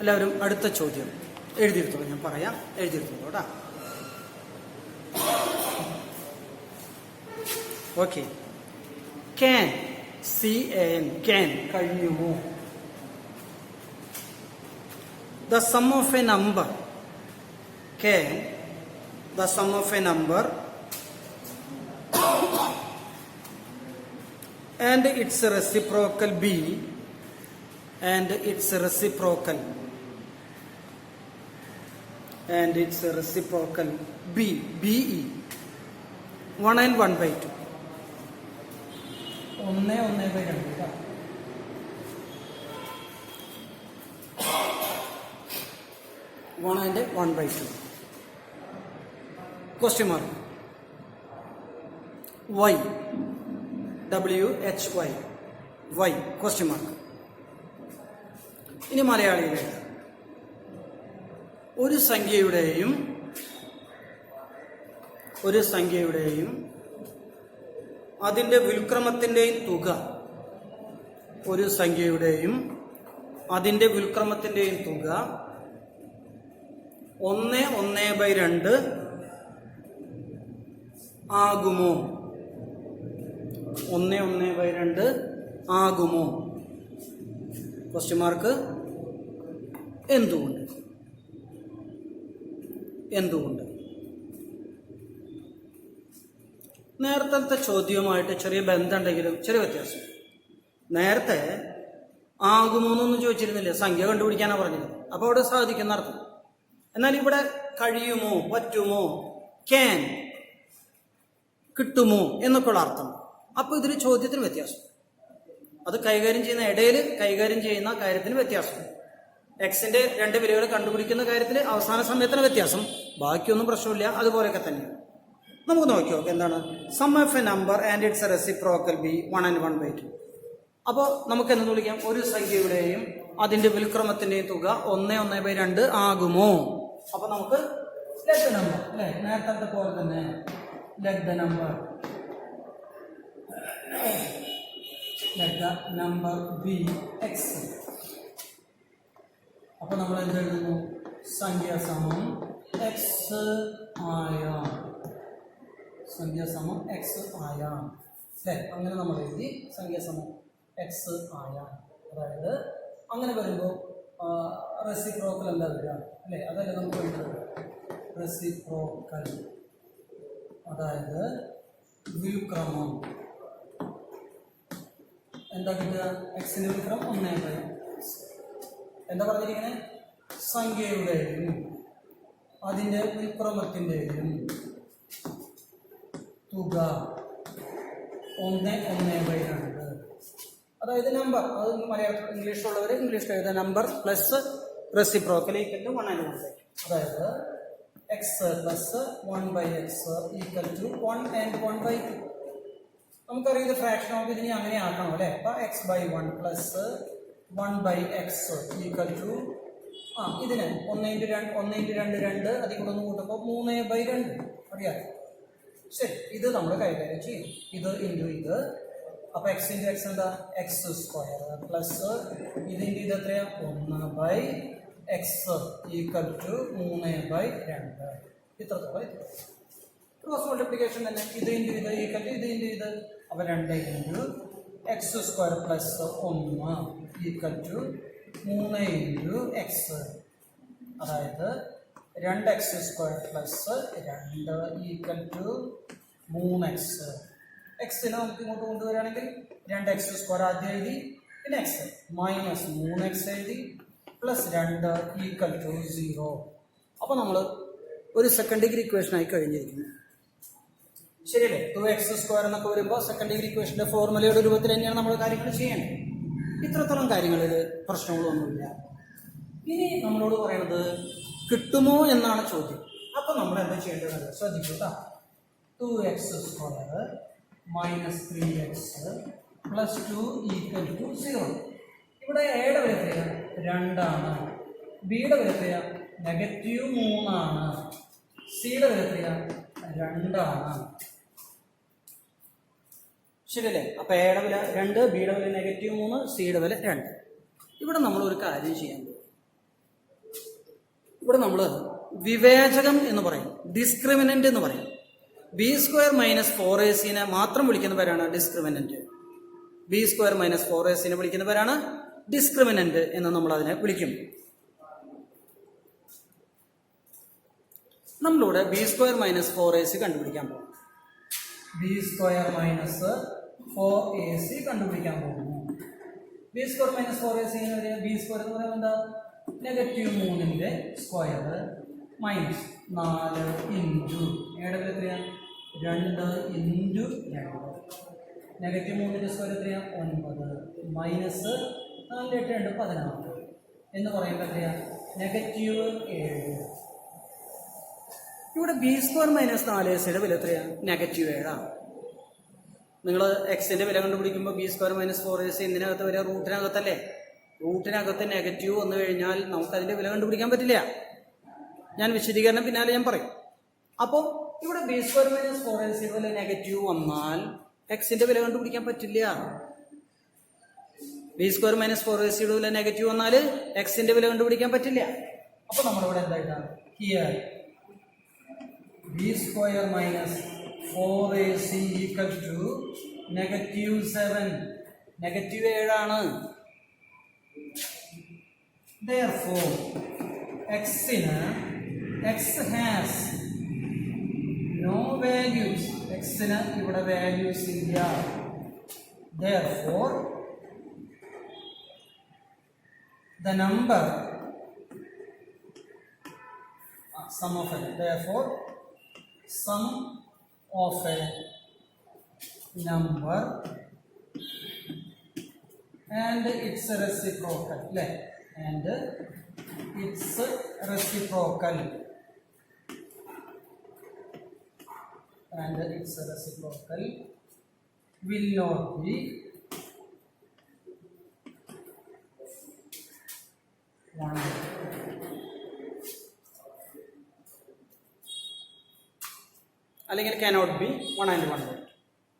എല്ലാവരും അടുത്ത ചോദ്യം എഴുതിയെടുത്തോളൂ. ഞാൻ പറയാം, എഴുതിയെടുത്തോളൂ കേട്ടോ. ഓക്കെ. ക്യാൻ, CAN, ക്യാൻ കഴിയുമോ? The sum of a number, can the sum of a number and its reciprocal B and its reciprocal BE 1 and 1/2 1 1/2 1 and 1/2. Question mark. Y WHY Y question mark. ഇനി മലയാളിയിലെ ഒരു സംഖ്യയുടെയും അതിൻ്റെ വ്യുൽക്രമത്തിൻ്റെയും തുക, ഒരു സംഖ്യയുടെയും അതിൻ്റെ വ്യുൽക്രമത്തിൻ്റെയും തുക 1 1/2 ആകുമോ? 1 1/2 ആകുമോ? Question mark. എന്തുകൊണ്ട്? നേരത്തെ ചോദ്യവുമായിട്ട് ചെറിയ ബന്ധമുണ്ടെങ്കിലും ചെറിയ വ്യത്യാസം. നേരത്തെ ആകുമോ എന്നൊന്നും ചോദിച്ചിരുന്നില്ല, സംഖ്യ കണ്ടുപിടിക്കാനാണ് പറഞ്ഞത്. അപ്പോൾ അവിടെ സാധിക്കുന്ന അർത്ഥം. എന്നാൽ ഇവിടെ കഴിയുമോ, പറ്റുമോ, ക്യാൻ കിട്ടുമോ എന്നൊക്കെയുള്ള അർത്ഥം. അപ്പോൾ ഇതിൽ ചോദ്യത്തിന് വ്യത്യാസം, അത് കൈകാര്യം ചെയ്യുന്ന കാര്യത്തിന് വ്യത്യാസം. എക്സിന്റെ 2 വിലകൾ കണ്ടുപിടിക്കുന്ന കാര്യത്തിൽ അവസാന സമയത്തിന് വ്യത്യാസം, ബാക്കിയൊന്നും പ്രശ്നമില്ല, അതുപോലെയൊക്കെ തന്നെയാണ്. നമുക്ക് നോക്കിയോ എന്താണ് sum of a number and its reciprocal be 1 and 1/2. അപ്പോൾ നമുക്ക് എന്ന് വിളിക്കാം, ഒരു സംഖ്യയുടെയും അതിന്റെ വ്യുൽക്രമത്തിന്റെയും തുക 1 1/2 ആകുമോ? അപ്പൊ നമുക്ക് ലെറ്റ് ദ നമ്പർ, അല്ലെ, നേരത്തെ പോലെ തന്നെ let the number B X. അപ്പൊ നമ്മൾ എന്തെഴുതുന്നു? സംഖ്യ സമം എക്സ് ആയാം, സംഖ്യ സമം എക്സ് ആയാം, അല്ലെ. അങ്ങനെ നമ്മൾ എഴുതി സംഖ്യ സമം എക്സ് ആയാം. അതായത് അങ്ങനെ വരുമ്പോൾ റെസിപ്രോക്കൽ എന്താ വരിക, അല്ലെ? അതല്ലേ നമുക്ക് വേണ്ടത്, റെസിപ്രോക്കൽ. അതായത് വ്യുൽക്രമം എന്താ കിട്ടുക? എക്സിന്റെ വ്യുൽക്രമം 1/2. എന്താ പറഞ്ഞിരിക്കുന്നത്? സംഖ്യയുടെയും അതിൻ്റെ വ്യുൽക്രമത്തിൻ്റെയും തുക 1 1/2. അതായത് നമ്പർ, അത് മലയാളത്തിൽ ഇംഗ്ലീഷിലുള്ളവർ ഇംഗ്ലീഷിൽ എഴുതുക, number plus reciprocal equal to 1 and 1/2. അതായത് x plus 1/x equal to 1 and 1/2. നമുക്കറിയാം ഇത് ഫ്രാക്ഷൻ ഓഫ് ഇതിനെ അങ്ങനെ ആക്കണം, അല്ലേ? അപ്പൊ x/1 plus 1/x equal to ഇതിന് 1 × 2 2 അതിൽ കൂടെ ഒന്ന് കൂട്ടുമ്പോൾ 3/2 അറിയാം. ശരി, ഇത് നമ്മൾ കൈകാര്യം ചെയ്യും. ഇത് ഇൻറ്റു ഇത്. അപ്പൊ x × x എന്താ? x² പ്ലസ് ഇതിൻ്റെ ഇത് എത്രയാ? 1/x equal to 3/2. ഇത്രത്തോളം ക്രോസ് മൾട്ടിപ്ലിക്കേഷൻ തന്നെ. ഇത് ഇൻറ്റു ഇത് ഈക്വൽ ടു ഇത് ഇൻറ്റു ഇത്. അപ്പൊ 2 × x² plus 1 equal to 3 × x. അതായത് 2x² plus 2 equal to 3x. എക്സിനെ നമുക്ക് ഇങ്ങോട്ട് കൊണ്ടുവരികയാണെങ്കിൽ 2x² ആദ്യം എഴുതി, പിന്നെ x മൈനസ് 3x എഴുതി, പ്ലസ് 2 ഈക്വൽ ടു 0. അപ്പോൾ നമ്മൾ ഒരു സെക്കൻഡ് ഡിഗ്രി ഇക്വേഷൻ ആയി കഴിഞ്ഞിരിക്കുന്നു. ശരിയല്ലേ? 2x² എന്നൊക്കെ വരുമ്പോൾ സെക്കൻഡ് ഡിഗ്രി ഇക്വേഷന്റെ ഫോർമുലയുടെ രൂപത്തിൽ തന്നെയാണ് നമ്മൾ കാര്യങ്ങൾ ചെയ്യേണ്ടത്. ഇത്രത്തോളം കാര്യങ്ങളിൽ പ്രശ്നങ്ങളൊന്നുമില്ല. ഇനി നമ്മളോട് പറയുന്നത് കിട്ടുമോ എന്നാണ് ചോദ്യം. അപ്പൊ നമ്മൾ എന്താ ചെയ്യേണ്ടത് ശ്രദ്ധിക്കുക. 2x² minus 3x plus 2 equal to 0. ഇവിടെ എയുടെ വില എത്രയാണ്? 2 ആണ്. ബിയുടെ വില എത്രയാണ്? -3 ആണ്. സിയുടെ വില എത്രയാണ്? 2 ആണ്. ശരിയല്ലേ? അപ്പൊ എയുടെ വില 2, ബിയുടെ വില -3, സിയുടെ വില 2. ഇവിടെ നമ്മൾ ഒരു കാര്യം ചെയ്യാൻ പോകും. ഇവിടെ നമ്മൾ വിവേചകം എന്ന് പറയും, ഡിസ്ക്രിമിനന്റ് എന്ന് പറയും. ബി സ്ക്വയർ മൈനസ് 4ac മാത്രം വിളിക്കുന്ന പേരാണ് discriminant. B square minus 4ac വിളിക്കുന്ന പേരാണ് ഡിസ്ക്രിമിനന്റ് എന്ന് നമ്മൾ അതിനെ വിളിക്കും. നമ്മളിവിടെ ബി സ്ക്വയർ മൈനസ് 4ac കണ്ടുപിടിക്കാൻ പോകും. ബി സ്ക്വയർ മൈനസ് 4ac കണ്ടുപിടിക്കാൻ പോകുന്നു. B square minus 4ac B square എന്ന് പറയുന്നത് എന്താ? -3ന്റെ സ്ക്വയർ മൈനസ് 4 ഇൻറ്റു ഏടെ എത്രയാണ് 2 ഇൻറ്റു 2. -3ന്റെ സ്ക്വയർ എത്രയാണ് 9 മൈനസ് 4 8 2 16 എന്ന് പറയുമ്പോൾ എത്രയാണ് -7. ഇവിടെ ബി സ്ക്വയർ മൈനസ് 4ac വില എത്രയാണ് -7. നിങ്ങൾ എക്സിന്റെ വില കണ്ടുപിടിക്കുമ്പോൾ ബി സ്ക്വയർ മൈനസ് 4ac എന്തിനകത്ത് വരിക? റൂട്ടിനകത്തല്ലേ. റൂട്ടിനകത്ത് നെഗറ്റീവ് വന്നു കഴിഞ്ഞാൽ നമുക്ക് അതിന്റെ വില കണ്ടുപിടിക്കാൻ പറ്റില്ല. ഞാൻ വിശദീകരണം പിന്നാലെ ഞാൻ പറയും. അപ്പോൾ ഇവിടെ ബി സ്ക്വയർ മൈനസ് 4ac വില നെഗറ്റീവ് വന്നാൽ എക്സിന്റെ വില കണ്ടുപിടിക്കാൻ പറ്റില്ല. ബി സ്ക്വയർ മൈനസ് 4ac വില നെഗറ്റീവ് വന്നാൽ എക്സിന്റെ വില കണ്ടുപിടിക്കാൻ പറ്റില്ല. അപ്പോൾ നമ്മളിവിടെ എന്തായിട്ടാണ് here B square minus 4ac equal to -7. -7 ആണ്. Therefore, x has no values. x ഇവിടെ values ഇല്ല. Therefore, the number sum of a therefore sum of a number and its reciprocal and its reciprocal will not be one. അല്ലെങ്കിൽ cannot be 1 and 1.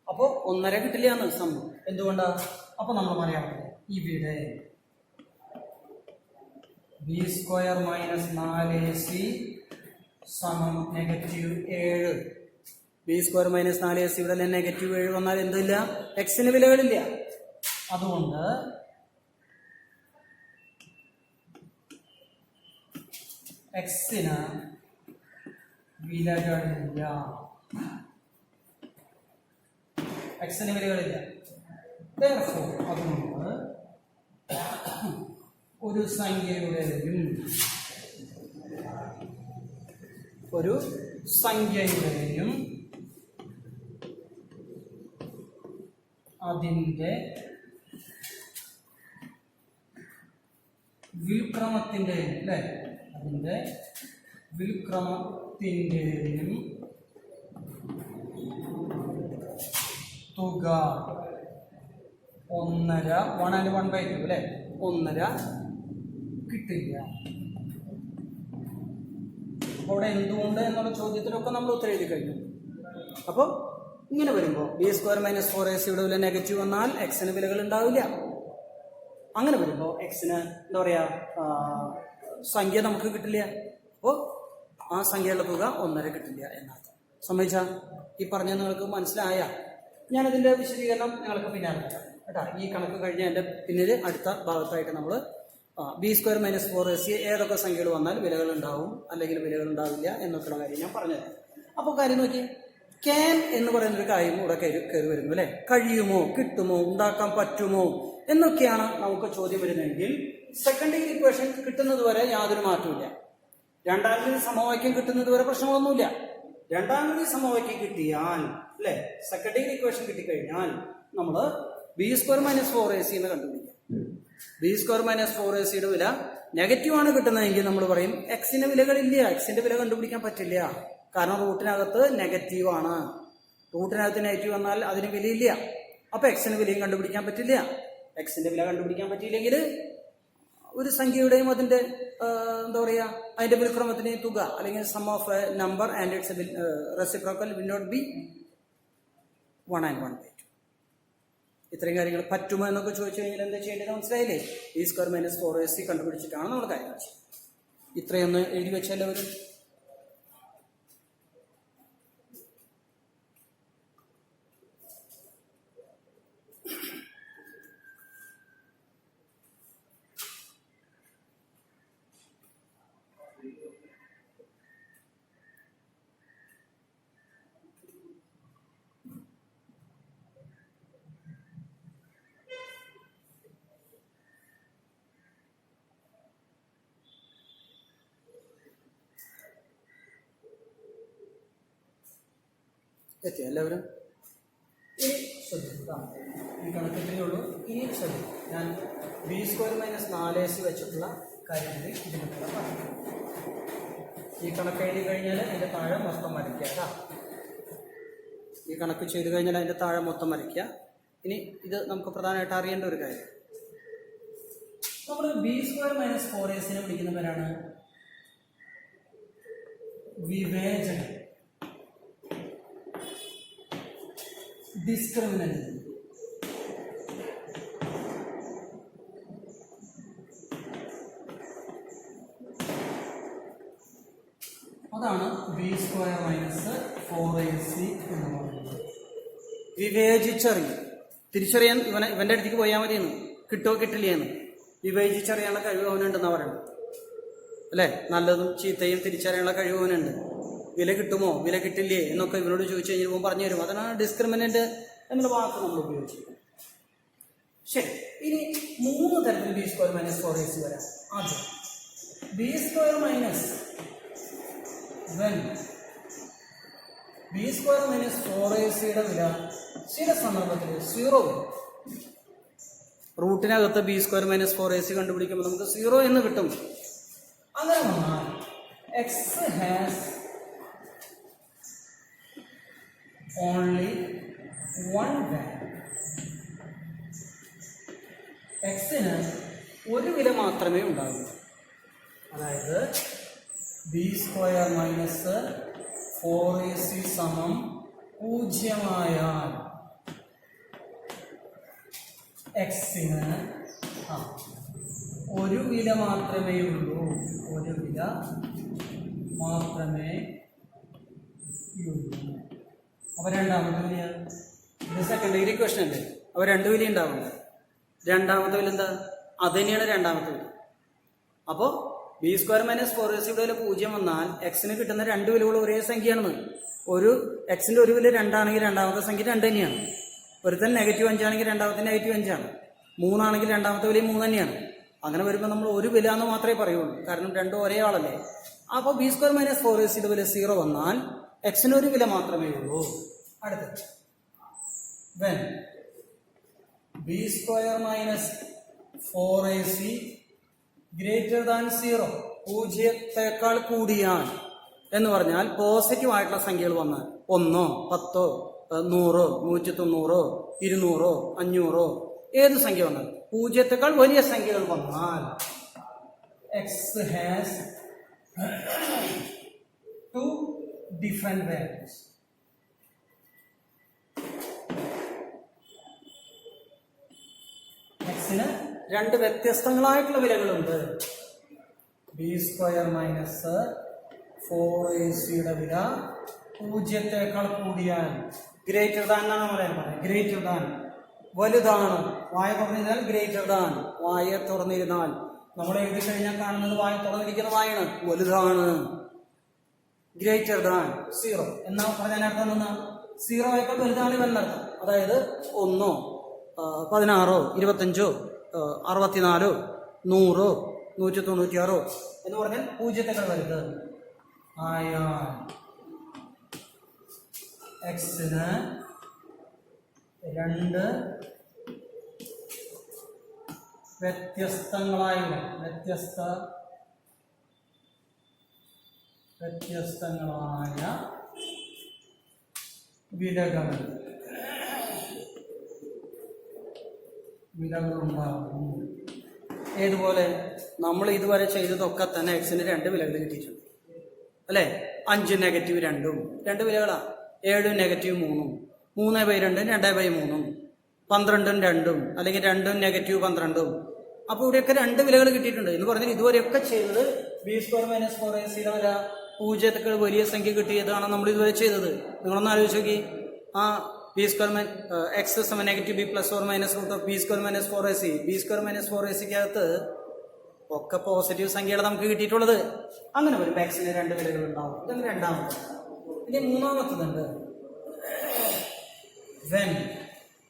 അപ്പോൾ 1.5 കിട്ടില്ല എന്ന് സംഭവം. എന്തുകൊണ്ടാണ്? അപ്പോൾ നമ്മൾ പറയാം ഇവിടെ ബി സ്ക്വയർ മൈനസ് 4ac സമം -7. ബി സ്ക്വയർ മൈനസ് 4ac ഇവിടെ -7 വന്നാൽ എന്തില്ല? എക്സിന് വിലകളില്ല. അതുകൊണ്ട് എക്സിന് വിലകളില്ല. എക്സിന് വിലകളില്ല. അതുകൊണ്ട് ഒരു സംഖ്യയുടെയും അതിൻ്റെ വിൽക്രമത്തിൻ്റെയും തുക 1.5 1 and 1/2 അല്ലേ 1.5 കിട്ടില്ല. അപ്പോൾ അവിടെ എന്തുകൊണ്ട് എന്നുള്ള ചോദ്യത്തിനൊക്കെ നമ്മൾ ഉത്തരം എഴുതി കഴിഞ്ഞു. അപ്പോൾ ഇങ്ങനെ വരുമ്പോൾ ബി സ്ക്വയർ മൈനസ് 4ac വില നെഗറ്റീവ് വന്നാൽ എക്സിന് വിലകൾ ഉണ്ടാവില്ല. അങ്ങനെ വരുമ്പോൾ എക്സിന് എന്താ പറയുക സംഖ്യ നമുക്ക് കിട്ടില്ല. അപ്പോൾ ആ സംഖ്യയുടെ തുക 1.5 കിട്ടില്ല എന്നർത്ഥം. സമ്മതിച്ചാൽ ഈ പറഞ്ഞ നിങ്ങൾക്ക് മനസ്സിലായ ഞാനതിൻ്റെ വിശദീകരണം നിങ്ങൾക്ക് പിന്നാലെ തരാം കേട്ടോ. ഈ കണക്ക് കഴിഞ്ഞ എൻ്റെ പിന്നീട് അടുത്ത ഭാഗത്തായിട്ട് നമ്മൾ ബി സ്ക്വയർ മൈനസ് 4ac ഏതൊക്കെ സംഖ്യകൾ വന്നാൽ വിലകൾ ഉണ്ടാവും അല്ലെങ്കിൽ വിലകൾ ഉണ്ടാവില്ല എന്നൊക്കെയുള്ള കാര്യം ഞാൻ പറഞ്ഞുതരാം. അപ്പോൾ കാര്യം നോക്കി, ക്യാൻ എന്ന് പറയുന്നൊരു കാര്യം ഇവിടെ കയറി വരുന്നു അല്ലേ. കഴിയുമോ, കിട്ടുമോ, ഉണ്ടാക്കാൻ പറ്റുമോ എന്നൊക്കെയാണ് നമുക്ക് ചോദ്യം വരുന്നതെങ്കിൽ സെക്കൻഡ് ഡിഗ്രി ഇക്വേഷൻ കിട്ടുന്നത് വരെ യാതൊരു മാറ്റമില്ല. രണ്ടാം ഡിഗ്രി സമവാക്യം കിട്ടുന്നത് വരെ പ്രശ്നമൊന്നുമില്ല. രണ്ടാം ഡിഗ്രി സമവാക്യം കിട്ടിയാൽ അല്ലെ, സെക്കൻഡ് ഡിഗ്രി ഇക്വേഷൻ കിട്ടിക്കഴിഞ്ഞാൽ നമ്മൾ ബി സ്ക്വയർ മൈനസ് 4ac എന്ന് കണ്ടുപിടിക്കാം. ബി സ്ക്വയർ മൈനസ് 4ac വില നെഗറ്റീവ് ആണ് കിട്ടുന്നതെങ്കിൽ നമ്മൾ പറയും എക്സിന്റെ വിലകളില്ല, എക്സിന്റെ വില കണ്ടുപിടിക്കാൻ പറ്റില്ല. കാരണം റൂട്ടിനകത്ത് നെഗറ്റീവ് ആണ്. റൂട്ടിനകത്ത് നെഗറ്റീവ് വന്നാൽ അതിന് വിലയില്ല. അപ്പൊ എക്സിന് വിലയും കണ്ടുപിടിക്കാൻ പറ്റില്ല. എക്സിന്റെ വില കണ്ടുപിടിക്കാൻ പറ്റിയില്ലെങ്കിൽ ഒരു സംഖ്യയുടെയും അതിന്റെ എന്താ പറയുക അതിന്റെ വിൽക്രമത്തിന്റെയും തുക അല്ലെങ്കിൽ sum of a number and its reciprocal will not be 1 and 1/2. ഇത്രയും കാര്യങ്ങൾ പറ്റുമോ എന്നൊക്കെ ചോദിച്ചു കഴിഞ്ഞാൽ എന്താ ചെയ്യേണ്ടത് മനസ്സിലായില്ലേ? ബി സ്ക്വയർ മൈനസ് 4ac കണ്ടുപിടിച്ചിട്ടാണ് നമ്മൾ കാര്യം. ഇത്രയൊന്ന് എഴുതി വെച്ചാൽ അവർ എത്തി എല്ലാവരും. ഇനി ശ്രദ്ധിക്കാം, ഈ കണക്കിട്ടേ ഉള്ളൂ. ഇനി ശ്രദ്ധിക്കും, ഞാൻ b² - 4ac വെച്ചിട്ടുള്ള കാര്യങ്ങൾ ഇതിനുള്ള പറഞ്ഞു. ഈ കണക്ക് എഴുതി കഴിഞ്ഞാൽ അതിൻ്റെ താഴെ മൊത്തം വരയ്ക്കുക കേട്ടോ. ഈ കണക്ക് ചെയ്ത് കഴിഞ്ഞാൽ അതിൻ്റെ താഴെ മൊത്തം വരയ്ക്കുക. ഇനി ഇത് നമുക്ക് പ്രധാനമായിട്ട് അറിയേണ്ട ഒരു കാര്യം, നമ്മൾ b² - 4ac വിളിക്കുന്ന പേരാണ് വിവേചനം, ഡിസ്ക്രിമിനന്റ്. അതാണ് b² - 4ac എന്ന് പറയുന്നത്. വിവേചിച്ചറിയും, തിരിച്ചറിയാൻ ഇവന്റെ അടുത്തേക്ക് പോയാൽ മതിയെന്ന്, കിട്ടോ കിട്ടില്ലേന്ന് വിവേചിച്ചറിയാനുള്ള കഴിവ് അവനുണ്ടെന്നാണ് പറയുന്നത് അല്ലേ. നല്ലതും ചീത്തയും തിരിച്ചറിയാനുള്ള കഴിവ് അവനുണ്ട്. വില കിട്ടുമോ വില കിട്ടില്ലേ എന്നൊക്കെ ഇവനോട് ചോദിച്ചു കഴിഞ്ഞാൽ ഇവൻ പറഞ്ഞു തരും. അതാണ് ഡിസ്ക്രിമിനന്റ് എന്നുള്ള വാക്ക് നമ്മൾ ഉപയോഗിച്ചിരിക്കുന്നത്. ശരി, ഇനി 3 തരത്തിൽ b² - 4ac വരാം. ആദ്യം b² when b² - 4ac വില ചില സന്ദർഭത്തിൽ 0 വരും. റൂട്ടിനകത്ത് b² - 4ac കണ്ടുപിടിക്കുമ്പോൾ നമുക്ക് 0 എന്ന് കിട്ടും. അങ്ങനെ വന്നാൽ x has only one value. എക്സിന് ഒരു വില മാത്രമേ ഉണ്ടാകൂ. അതായത് b² - 4ac സമം 0 എക്സിന് ഒരു വില മാത്രമേ ഉള്ളൂ. ഒരു വില മാത്രമേ ഉള്ളൂ. അപ്പോൾ രണ്ടാമത്തെ വില ഇത് സെക്കൻഡറി ക്വസ്റ്റൻ അല്ലേ. അപ്പോൾ 2 വില ഉണ്ടാവുന്നത്. രണ്ടാമത്തെ വില എന്താ? അത് തന്നെയാണ് രണ്ടാമത്തെ വില. അപ്പോൾ b² - 4ac വില 0 വന്നാൽ എക്സിന് കിട്ടുന്ന 2 വിലകൾ ഒരേ സംഖ്യയാണെന്ന്. ഒരു എക്സിന്റെ ഒരു വില 2 ആണെങ്കിൽ രണ്ടാമത്തെ സംഖ്യ 2 തന്നെയാണ്. ഒരുത്തൻ -5 ആണെങ്കിൽ രണ്ടാമത്തെ -5 ആണ്. 3 ആണെങ്കിൽ രണ്ടാമത്തെ വില 3 തന്നെയാണ്. അങ്ങനെ വരുമ്പോൾ നമ്മൾ ഒരു വില എന്ന് മാത്രമേ പറയുള്ളൂ, കാരണം രണ്ടും ഒരേ ആളല്ലേ. അപ്പോൾ b² - 4ac വില 0 വന്നാൽ എക്സിന് ഒരു വില മാത്രമേ ഉള്ളൂ. അടുത്ത when b² - 4ac greater than 0 പൂജ്യത്തേക്കാൾ കൂടിയാൽ എന്ന് പറഞ്ഞാൽ പോസിറ്റീവ് ആയിട്ടുള്ള സംഖ്യകൾ വന്നാൽ 1, 10, 100, 190, 200, 500 ഏത് സംഖ്യ വന്നാൽ പൂജ്യത്തേക്കാൾ വലിയ സംഖ്യകൾ വന്നാൽ എക്സ് ഹാസ് 2 different values. എക്സിന് 2 വ്യത്യസ്തങ്ങളായിട്ടുള്ള വിലകളുണ്ട്. b² - 4ac വില പൂജ്യത്തേക്കാൾ കൂടിയാൽ ഗ്രേറ്റർ ദാൻ എന്നാണ് പറയുന്നത്. ഗ്രേറ്റർ ദാൻ വലുതാണ്. വായ തുറന്നിരുന്നാൽ ഗ്രേറ്റർ ദാൻ, വായ തുറന്നിരുന്നാൽ നമ്മൾ എഴുതി കഴിഞ്ഞാൽ കാണുന്നത് വായ തുറന്നിരിക്കുന്ന വായാണ്, വലുതാണ്. ഗ്രേറ്റർ ദാൻ 0 എന്നാ പറഞ്ഞാൽ അർത്ഥം എന്നാ 0 ആയപ്പോൾ വലുതാണ് എന്നർത്ഥം. അതായത് 1, 16, 25, 64, 100, 196 എന്ന് പറഞ്ഞാൽ പൂജ്യത്തേക്കാൾ വലുത് ആയാൽ എക്സിന് 2 വ്യത്യസ്തങ്ങളായ വിലകളുണ്ടാകും. ഏതുപോലെ നമ്മൾ ഇതുവരെ ചെയ്തതൊക്കെ തന്നെ എക്സിന് 2 വിലകൾ കിട്ടിയിട്ടുണ്ട് അല്ലേ. 5 -2 2 വിലകളാ. 7 -3 3/2 2/3 12 2 അല്ലെങ്കിൽ 2 -12 അപ്പോൾ ഇവിടെയൊക്കെ രണ്ട് വിലകൾ കിട്ടിയിട്ടുണ്ട് എന്ന് പറഞ്ഞാൽ ഇതുവരെയൊക്കെ ചെയ്തത് ബി സ്ക്വയർ മൈനസ് 4ac-യുടെ വില 0 വലിയ സംഖ്യ കിട്ടിയതാണ് നമ്മൾ ഇതുവരെ ചെയ്തത്. നിങ്ങളൊന്ന് ആലോചിച്ച് നോക്കി. ആ ബി സ്ക്വയർ എക്സ് സമം negative B plus or minus root of B square minus 4ac, B square minus 4ac-ക്കകത്ത് ഒക്കെ പോസിറ്റീവ് സംഖ്യയാണ് നമുക്ക് കിട്ടിയിട്ടുള്ളത്. അങ്ങനെ ഒരു എക്സിന് രണ്ട് വിലകൾ ഉണ്ടാവും. ഇതാണ് രണ്ടാമത്തെ. ഇനി മൂന്നാമത്തതുണ്ട് when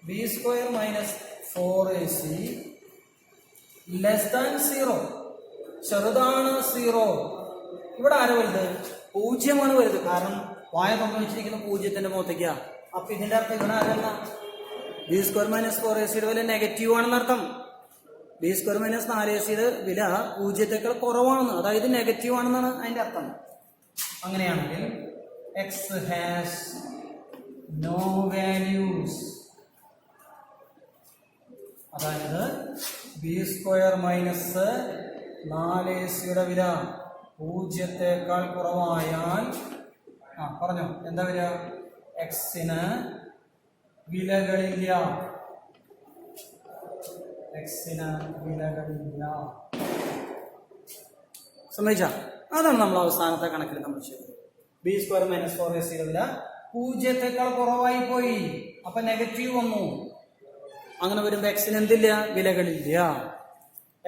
B square minus 4ac less than 0, ചെറുതാണ് 0. ഇവിടെ ആരോ വലുത്? 0 വലുത്. കാരണം വായ സംഭവിച്ചിരിക്കുന്ന 0-ന്റെ മുഖത്തേക്കാ. അപ്പൊ ഇതിന്റെ അർത്ഥം ഇവിടെ ആരല്ല? ബി സ്ക്വയർ മൈനസ് 4ac-യുടെ വില നെഗറ്റീവ് ആണെന്ന് അർത്ഥം. ബി സ്ക്വയർ മൈനസ് 4ac-യുടെ വില 0-ത്തേക്കാൾ കുറവാണെന്ന്, അതായത് നെഗറ്റീവ് ആണെന്നാണ് അതിന്റെ അർത്ഥം. അങ്ങനെയാണെങ്കിൽ എക്സ് ഹാസ് നോ വാല്യൂസ്, അതായത് ബി സ്ക്വയർ മൈനസ് 4ac-യുടെ വില 0-ത്തേക്കാൾ കുറവായാൽ പറഞ്ഞോ എന്താ വരിക? എക്സിന് വിലകളില്ല, എക്സിന് വിലകളില്ല. സമ്മതിച്ച? അതാണ് നമ്മൾ അവസാനത്തെ കണക്കിൽ നമ്മൾ ചെയ്തത്. ബി സ്ക്വയർ മൈനസ് 4ac-യുടെ വില 0-ത്തേക്കാൾ കുറവായി പോയി, അപ്പൊ നെഗറ്റീവ് വന്നു. അങ്ങനെ വരുമ്പോ എക്സിന് എന്തില്ല? വിലകളില്ല.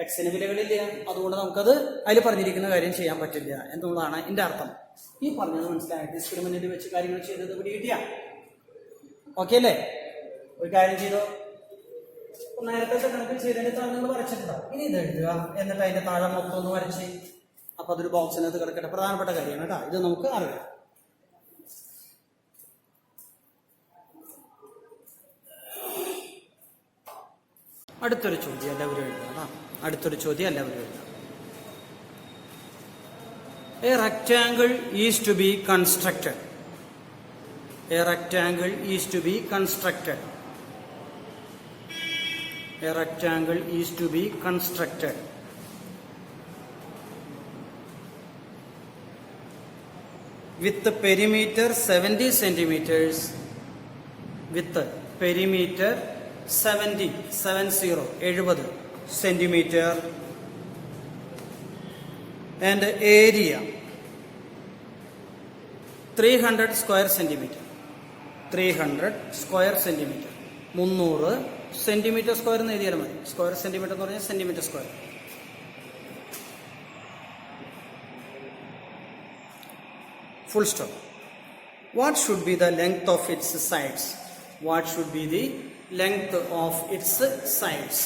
എക്സിന് വിലകളില്ല. അതുകൊണ്ട് നമുക്കത് അതിൽ പറഞ്ഞിരിക്കുന്ന കാര്യം ചെയ്യാൻ പറ്റില്ല എന്നുള്ളതാണ് എന്റെ അർത്ഥം. ഈ പറഞ്ഞത് മനസ്സിലായി. ഡിസ്ക്രിമിനന്റ് വെച്ച് കാര്യങ്ങൾ ചെയ്തത് പിടി കിട്ടിയ ഓക്കെ അല്ലേ? ഒരു കാര്യം ചെയ്തോ, നേരത്തെ കണക്ക് ചെയ്തതിന്റെ താഴെ നിങ്ങൾ വരച്ചിട്ടുണ്ടോ? ഇനി ഇത് എഴുതുക, എന്നിട്ട് അതിന്റെ താഴെ മൊത്തം ഒന്ന് വരച്ച്, അപ്പൊ അതൊരു ബോക്സിനകത്ത് കിടക്കട്ടെ. പ്രധാനപ്പെട്ട കാര്യമാണ് കേട്ടോ, ഇത് നമുക്ക് അറിയാം. അടുത്തൊരു ചോദ്യം എല്ലാവരും എഴുതണം. അടുത്തൊരു ചോദ്യം എല്ലാവരും എഴുതണം. A rectangle is to be constructed. A rectangle is to be constructed. A rectangle is to be constructed. With the perimeter 70 centimeters. With the perimeter 70 centimeter and area 300 square centimeter. 300 square centimeter. 300 centimetre square എന്ന് എഴുതിയാൽ മതി. Square centimetre എന്ന് പറഞ്ഞാൽ centimetre square. Full stop. What should be the length of its sides? What should be the length of its sides?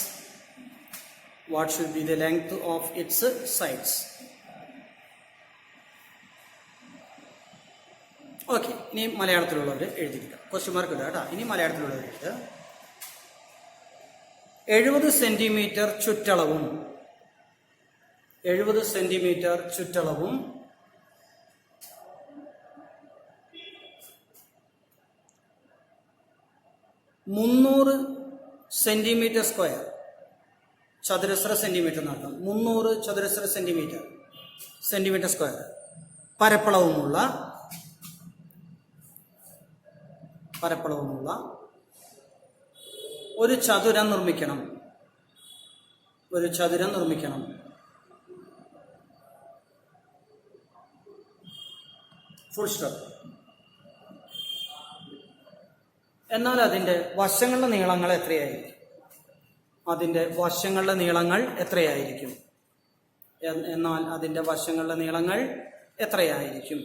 What should be the length of its sides? Okay, ഇനി മലയാളത്തിലുള്ളവർ എഴുതിയിരിക്കാം. Question mark ഇല്ല കേട്ടോ. ഇനി മലയാളത്തിലുള്ളവർ എഴുതുക. 70 centimetre ചുറ്റളവും 70 centimetre ചുറ്റളവും 300 centimetre square, ചതുരശ്ര centimetre നടത്തും. 300 ചതുരശ്ര centimetre square പരപ്പളവുമുള്ള ഒരു ചതുരം നിർമ്മിക്കണം. Full stop. എന്നാൽ അതിൻ്റെ വശങ്ങളുടെ നീളങ്ങൾ എത്രയായിരിക്കും? എന്നാൽ അതിൻ്റെ വശങ്ങളുടെ നീളങ്ങൾ എത്രയായിരിക്കും?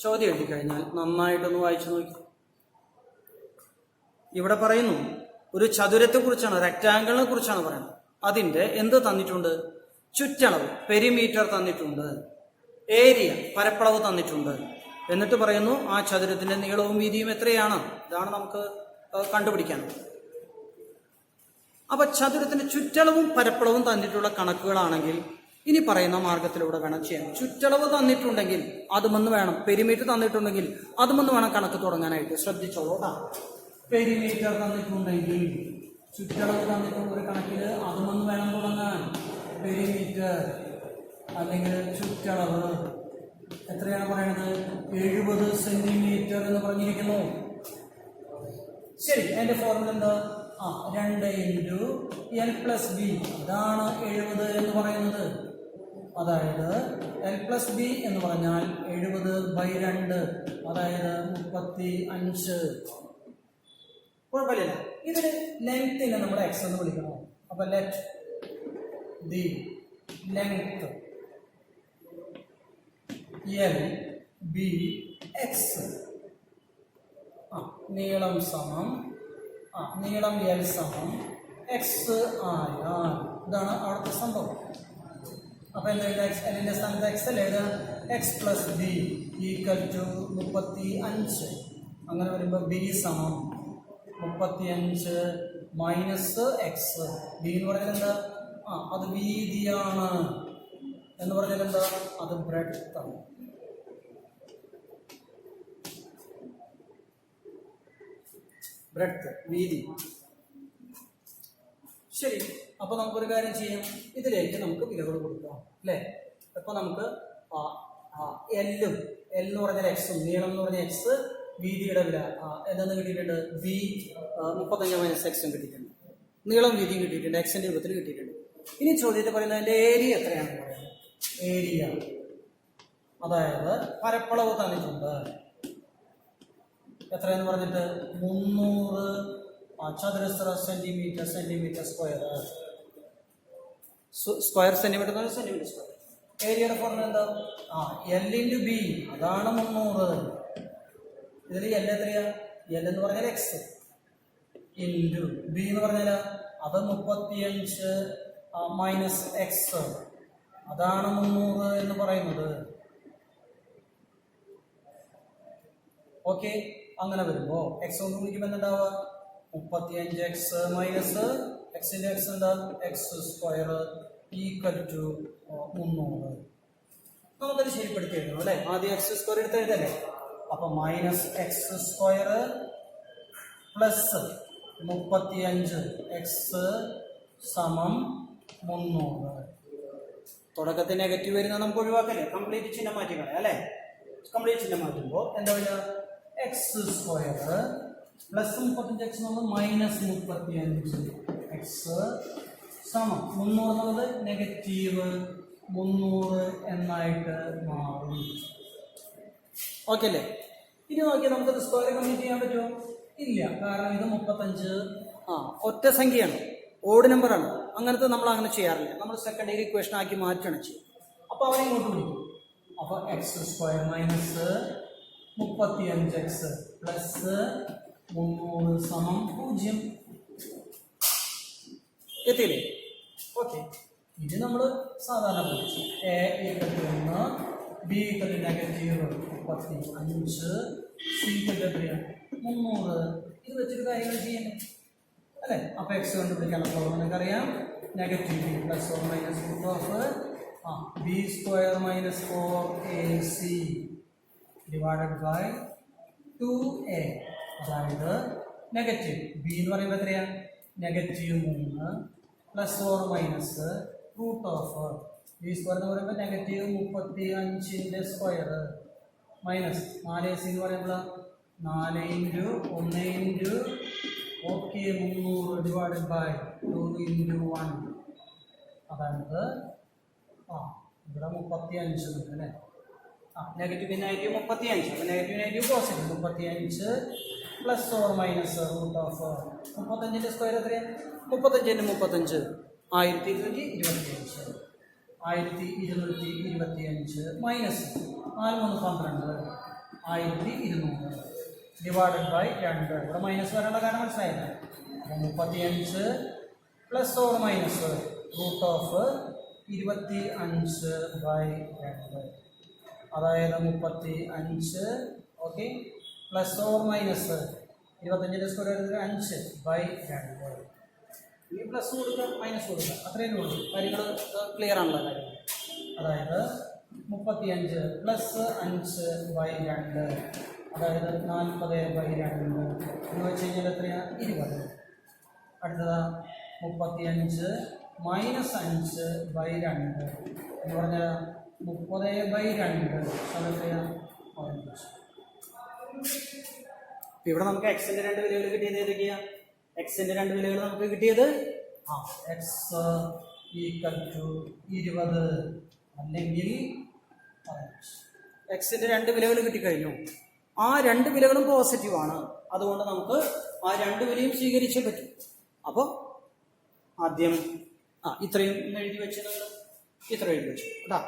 ചോദ്യം എഴുതി കഴിഞ്ഞാൽ നന്നായിട്ടൊന്ന് വായിച്ചു നോക്കി. ഇവിടെ പറയുന്നു ഒരു ചതുരത്തെ കുറിച്ചാണ്, റെക്ടാങ്കിളിനെ കുറിച്ചാണ് പറയുന്നത്. അതിന്റെ എന്ത് തന്നിട്ടുണ്ട്? ചുറ്റളവ്, പെരിമീറ്റർ തന്നിട്ടുണ്ട്. ഏരിയ, പരപ്പളവ് തന്നിട്ടുണ്ട്. എന്നിട്ട് പറയുന്നു ആ ചതുരത്തിന്റെ നീളവും വീതിയും എത്രയാണ്? ഇതാണ് നമുക്ക് കണ്ടുപിടിക്കാനുള്ളത്. അപ്പൊ ചതുരത്തിന്റെ ചുറ്റളവും പരപ്പളവും തന്നിട്ടുള്ള കണക്കുകളാണെങ്കിൽ ഇനി പറയുന്ന മാർഗത്തിലൂടെ വേണം ചെയ്യാൻ. ചുറ്റളവ് തന്നിട്ടുണ്ടെങ്കിൽ അതുമെന്ന് വേണം, പെരിമീറ്റർ തന്നിട്ടുണ്ടെങ്കിൽ അതുമെന്ന് വേണം കണക്ക് തുടങ്ങാനായിട്ട്. ശ്രദ്ധിച്ചോളൂട്ടാ. പെരിമീറ്റർ തന്നിട്ടുണ്ടെങ്കിൽ, ചുറ്റളവ് തന്നിട്ടുള്ള ഒരു കണക്കിൽ അതുമെന്ന് വേണം തുടങ്ങാൻ. പെരിമീറ്റർ അല്ലെങ്കിൽ ചുറ്റളവ് എത്രയാണ് പറയുന്നത്? 70 സെന്റിമീറ്റർ എന്ന് പറഞ്ഞിരിക്കുന്നു. ശരി, അതിന്റെ ഫോർമുല എന്താ? 2 ഇൻറ്റു എൽ പ്ലസ് ബി, അതാണ് 70 എന്ന് പറയുന്നത്. അതായത് എൽ പ്ലസ് ബി എന്ന് പറഞ്ഞാൽ 70/2, അതായത് 35. കുഴപ്പമില്ല. ഇതിന് ലെങ്തിനെ നമ്മൾ എക്സ് എന്ന് വിളിക്കണം. അപ്പൊ let the length L B X. നീളം സമം നീളം എൽ സമം എക്സ് ആയാൽ ഇതാണ് അവിടുത്തെ സംഭവം. അപ്പൊ എന്താ എല്ലിന്റെ സ്ഥാനത്ത് എക്സ് അല്ലേ? X plus b equal to 35. അങ്ങനെ വരുമ്പോൾ ബി സമം 35 മൈനസ് എക്സ്. ബി എന്ന് പറഞ്ഞാൽ എന്താ? അത് വീതിയാണ്. എന്ന് പറഞ്ഞാൽ എന്താ? അത് ബ്രെഡ്ത്ത് ആണ്. ബ്രെഡ്ത്ത്, വീതി. ശരി, അപ്പൊ നമുക്കൊരു കാര്യം ചെയ്യാം. ഇതിലേക്ക് നമുക്ക് വിലകൾ കൊടുക്കാം അല്ലേ? അപ്പൊ നമുക്ക് എല്ലും എൽ എന്ന് പറഞ്ഞാൽ എക്സും നീളം എന്ന് പറഞ്ഞാൽ എക്സ്, വീതിയുടെ വില എന്തെന്ന് കിട്ടിയിട്ടുണ്ട്? ബി 35 മൈനസ് എക്സും കിട്ടിയിട്ടുണ്ട്. നീളം വീതിയും കിട്ടിയിട്ടുണ്ട്, എക്സിന്റെ രൂപത്തിൽ കിട്ടിയിട്ടുണ്ട്. ഇനി ചോദ്യത്തിൽ പറയുന്നത് അതിന്റെ ഏരിയ എത്രയാണെന്ന് പറയുന്നത്. ഏരിയ അതായത് പരപ്പളവ് തന്നിട്ടുണ്ട്. എത്രയെന്ന് പറഞ്ഞിട്ട് 300 ചതുരശ്ര centimetre square. Square centimetre centimetre square. ഏരിയയുടെ ഫോർമുല എന്താ? എൽ ഇൻറ്റു ബി, അതാണ് 300. ഇതിൽ എൽ എത്രയാ? എൽ എന്ന് പറഞ്ഞാൽ എക്സ് ഇൻറ്റു ബി എന്ന് പറഞ്ഞാൽ അത് 35 മൈനസ് എക്സ്, അതാണ് 300 എന്ന് പറയുന്നത്. ഓക്കെ, അങ്ങനെ വരുമ്പോൾ എക്സ് കൊണ്ട് വിളിക്കുമ്പോൾ എന്താവുക? 35x മൈനസ് എക്സിന്റെ എക്സ് എന്താ? X square equal to 300. നമുക്കത് ശരിപ്പെടുത്തി എഴുതണം അല്ലേ? ആദ്യം എക്സ് സ്ക്വയർ എടുത്ത് എഴുതല്ലേ? അപ്പൊ minus X square plus 35 X സമം 300. തുടക്കത്തിൽ നെഗറ്റീവ് വരുന്നത് നമുക്ക് ഒഴിവാക്കല്ലേ? കംപ്ലീറ്റ് ചിഹ്നം മാറ്റിക്കളെ അല്ലേ? കംപ്ലീറ്റ് ചിഹ്നം മാറ്റുമ്പോൾ എന്താ വരിക? X square plus 35x minus 35 X സമം 300 എന്നുള്ളത് നെഗറ്റീവ് 300 എന്നായിട്ട് മാറും. ഓക്കെ അല്ലേ? ഇനി നോക്കിയാൽ നമുക്കത് സ്ക്വയർ കംപ്ലീറ്റ് ചെയ്യാൻ പറ്റുമോ? ഇല്ല, കാരണം ഇത് 35 ഒറ്റ സംഖ്യയാണ്, ഓഡ് നമ്പറാണ്. അങ്ങനത്തെ നമ്മൾ അങ്ങനെ ചെയ്യാറില്ല. നമ്മൾ സെക്കൻഡറി ഇക്വേഷൻ ആക്കി മാറ്റുകയാണ് ചെയ്യുക. അപ്പൊ അവനെ ഇങ്ങോട്ട് വിളിക്കും. അപ്പൊ X square minus 35x plus 300 സമം 0. എത്തിയില്ലേ? ഓക്കെ, ഇത് നമ്മൾ സാധാരണ പഠിച്ചു. A equal to 1, b equal to negative 35, c equal to എത്രയാണ്? 300. ഇത് വെച്ചിട്ട് കാര്യങ്ങൾ ചെയ്യണം അല്ലേ? അപ്പൊ എക്സ് കണ്ടുപിടിക്കാനുള്ള ഫോർമുല നിങ്ങൾക്കറിയാം. Negative B plus or minus root of B square minus 4ac divided by 2a. അതായത് നെഗറ്റീവ് ബി എന്ന് പറയുമ്പോൾ എത്രയാണ്? Negative 3 plus or minus root of B square എന്ന് പറയുമ്പോൾ നെഗറ്റീവ് 35ന്റെ സ്ക്വയർ മൈനസ് 4ac എന്ന് പറയുമ്പോൾ 4 into 1 into 300 divided by 2 into 1. അതായത് ഇവിടെ 35 ഉണ്ട് അല്ലേ? നെഗറ്റീവ് നെഗറ്റീവ് 35, അപ്പോൾ negative negative positive 35 plus or minus root of 35ന്റെ സ്ക്വയർ എത്രയാണ്? 35 35 1225. 1225 മൈനസ് 4 3 12 1200 ഡിവൈഡഡ് ബൈ 2. ഇവിടെ മൈനസ് വരേണ്ട കാരണം മനസ്സിലായില്ല. അപ്പോൾ 35 plus or minus root of 25/2, അതായത് 35. ഓക്കെ, പ്ലസ് ഓർ മൈനസ് 25ന്റെ സ്ക്വയർ 5/2. ഈ പ്ലസ് കൊടുക്കുക മൈനസ് കൊടുക്കുക, അത്രയും ഉള്ളൂ. കാര്യങ്ങൾ ക്ലിയർ ആണല്ലോ കാര്യം. അതായത് 35 പ്ലസ് 5/2, അതായത് 40/2 എന്ന് വെച്ച് കഴിഞ്ഞാൽ എത്രയാണ്? 20. അടുത്തതാ 35 മൈനസ് 5/2 എന്ന് പറഞ്ഞാൽ 30/2 എത്രയാണ്? 15. ഇവിടെ നമുക്ക് എക്സിന്റെ രണ്ട് വിലകൾ കിട്ടിയത് ഏതൊക്കെയാ? എക്സിന്റെ രണ്ട് വിലകൾ നമുക്ക് കിട്ടിയത് എക്സ് ഈക്വൽ ടു 20 അല്ലെങ്കിൽ എക്സിന്റെ രണ്ട് വിലകൾ കിട്ടിക്കഴിഞ്ഞു. ആ രണ്ട് വിലകളും പോസിറ്റീവാണ്. അതുകൊണ്ട് നമുക്ക് ആ രണ്ട് വിലയും സ്വീകരിച്ചേ പറ്റും. അപ്പോൾ ആദ്യം ഇത്രയും എഴുതി വെച്ചത്, ഇത്ര എഴുതി വെച്ചു കേട്ടാ.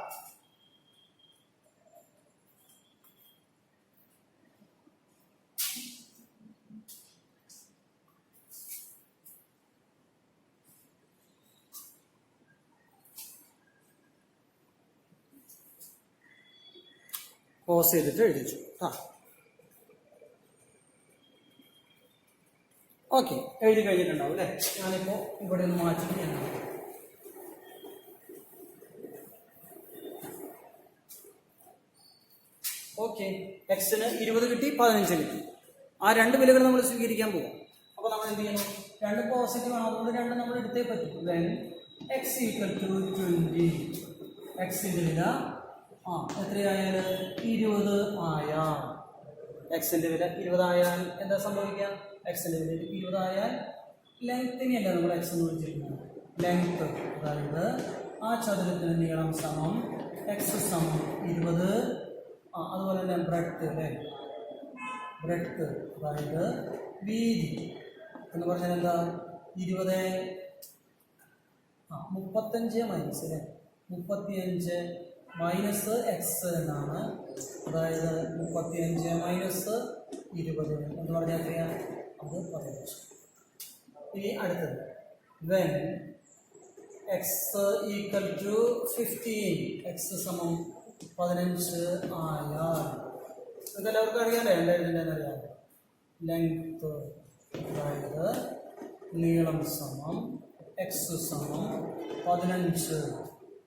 പോസ് ചെയ്തിട്ട് എഴുതിച്ചു. ഓക്കെ, എഴുതി കഴിഞ്ഞിട്ടുണ്ടാവും അല്ലേ? ഞാനിപ്പോൾ ഇവിടെ ഒന്ന് മാറ്റി ഞാൻ ഓക്കെ. എക്സിന് 20 കിട്ടി, 15 കിട്ടി. ആ രണ്ട് വിലകൾ നമ്മൾ സ്വീകരിക്കാൻ പോകാം. അപ്പോൾ നമ്മൾ എന്ത് ചെയ്യണം? രണ്ട് പോസിറ്റീവ് ആണ്, അതുകൊണ്ട് രണ്ട് നമ്മൾ എടുത്തേ പറ്റും. Then x equal to 20. എക്സിൻ്റെ വില എത്രയായാൽ 20 ആയാൽ, എക്സിൻ്റെ വില 20 ആയാൽ എന്താ സംഭവിക്കുക? എക്സിൻ്റെ വില 20 ആയാൽ ലെങ്ത്തിനെയല്ല നമ്മൾ എക്സ് എന്ന് വിളിച്ചിരിക്കുന്നത്, ലെങ്ത്ത്. അതായത് ആ ചതുരത്തിന് നീളം സമം എക്സ് സമം 20. അതുപോലെ തന്നെ ബ്രെഡ്ത്ത് അല്ലേ, ബ്രെഡ്ത്ത് അതായത് വീതി എന്ന് പറഞ്ഞാൽ എന്താ? 20 35 മൈനസ് അല്ലേ, 35 മൈനസ് എക്സ് എന്നാണ്. അതായത് 35 മൈനസ് 20 എന്ന് പറഞ്ഞാൽ എത്രയാണ്? അത് 15. ഇനി അടുത്തത് when x equal to 15, x സമം 15 ആയാൽ, ഇതെല്ലാവർക്കും അറിയാമല്ലേ? എന്താ അറിയാം? ലെങ്ത്ത് അതായത് നീളം സമം എക്സ് സമം 15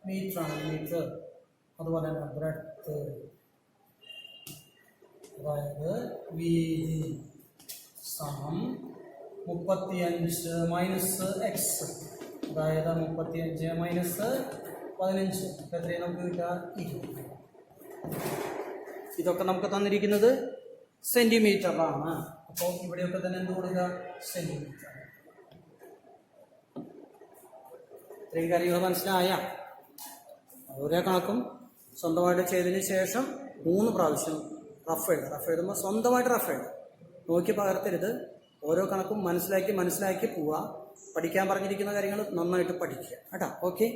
മീറ്ററാണ്, മീറ്റർ. അതുപോലെ തന്നെ ബ്രെഡ്ത്ത് അതായത് വീതി സമം 35 മൈനസ് എക്സ്, അതായത് 35 മൈനസ് 15 എത്രയാണ് നമുക്ക് കിട്ടുക? 20. ഇതൊക്കെ നമുക്ക് തന്നിരിക്കുന്നത് സെന്റിമീറ്ററാണ്. അപ്പോൾ ഇവിടെയൊക്കെ തന്നെ എന്ത് കൊടുക്കുക? സെന്റിമീറ്റർ. ഇത്രയും കാര്യങ്ങൾ മനസ്സിലായ? ഓരോ കണക്കും സ്വന്തമായിട്ട് ചെയ്തതിന് ശേഷം 3 പ്രാവശ്യം റഫ് എഴുതുമ്പോൾ സ്വന്തമായിട്ട് റഫ് എഴുതുക, നോക്കി പകർത്തരുത്. ഓരോ കണക്കും മനസ്സിലാക്കി പോവുക. പഠിക്കാൻ പറഞ്ഞിരിക്കുന്ന കാര്യങ്ങൾ നന്നായിട്ട് പഠിക്കുക കേട്ടോ. ഓക്കെ.